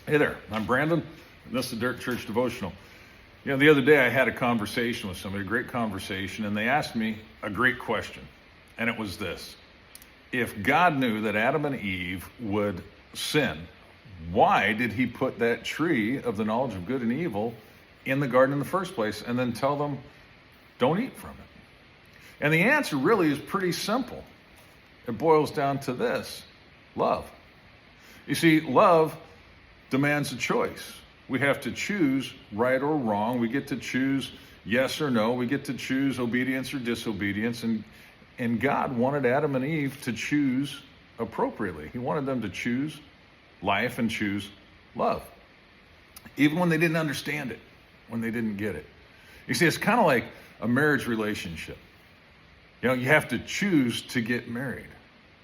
Hey there, I'm Brandon, and this is the Dirt Church Devotional. You know, the other day I had a conversation with somebody, a great conversation, and they asked me a great question, and it was this. If God knew that Adam and Eve would sin, why did he put that tree of the knowledge of good and evil in the garden in the first place and then tell them, don't eat from it? And the answer really is pretty simple. It boils down to this: love. You see, love demands a choice. We have to choose right or wrong. We get to choose yes or no. We get to choose obedience or disobedience. And God wanted Adam and Eve to choose appropriately. He wanted them to choose life and choose love, even when they didn't understand it, when they didn't get it. You see, it's kind of like a marriage relationship. You know, you have to choose to get married.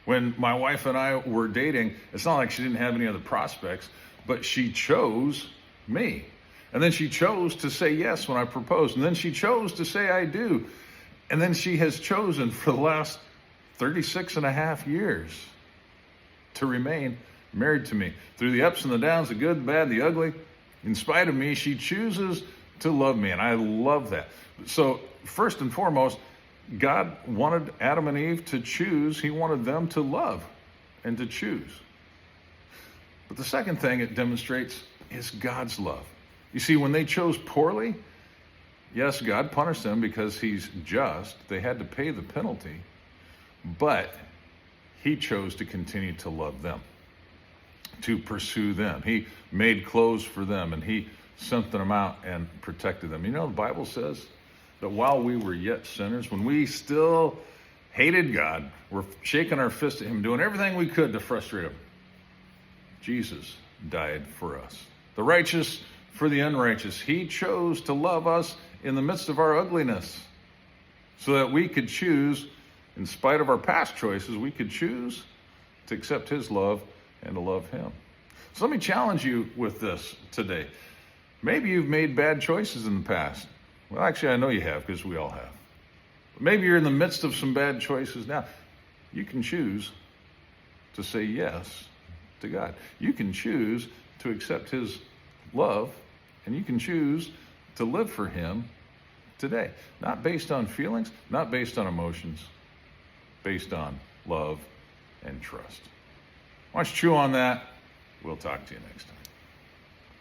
When my wife and I were dating, it's not like she didn't have any other prospects, but she chose me. And then she chose to say yes when I proposed. And then she chose to say I do. And then she has chosen for the last 36 and a half years to remain married to me. Through the ups and the downs, the good, the bad, the ugly, in spite of me, she chooses to love me. And I love that. So first and foremost, God wanted Adam and Eve to choose. He wanted them to love and to choose. But the second thing it demonstrates is God's love. You see, when they chose poorly, yes, God punished them because he's just. They had to pay the penalty. But he chose to continue to love them, to pursue them. He made clothes for them, and he sent them out and protected them. You know, the Bible says that while we were yet sinners, when we still hated God, we're shaking our fist at him, doing everything we could to frustrate him, Jesus died for us. The righteous for the unrighteous. He chose to love us in the midst of our ugliness so that we could choose, in spite of our past choices, we could choose to accept his love and to love him. So let me challenge you with this today. Maybe you've made bad choices in the past. Well, actually, I know you have, because we all have. But maybe you're in the midst of some bad choices now. You can choose to say yes to God. You can choose to accept his love, and you can choose to live for him today. Not based on feelings, not based on emotions, based on love and trust. Why don't you chew on that? We'll talk to you next time.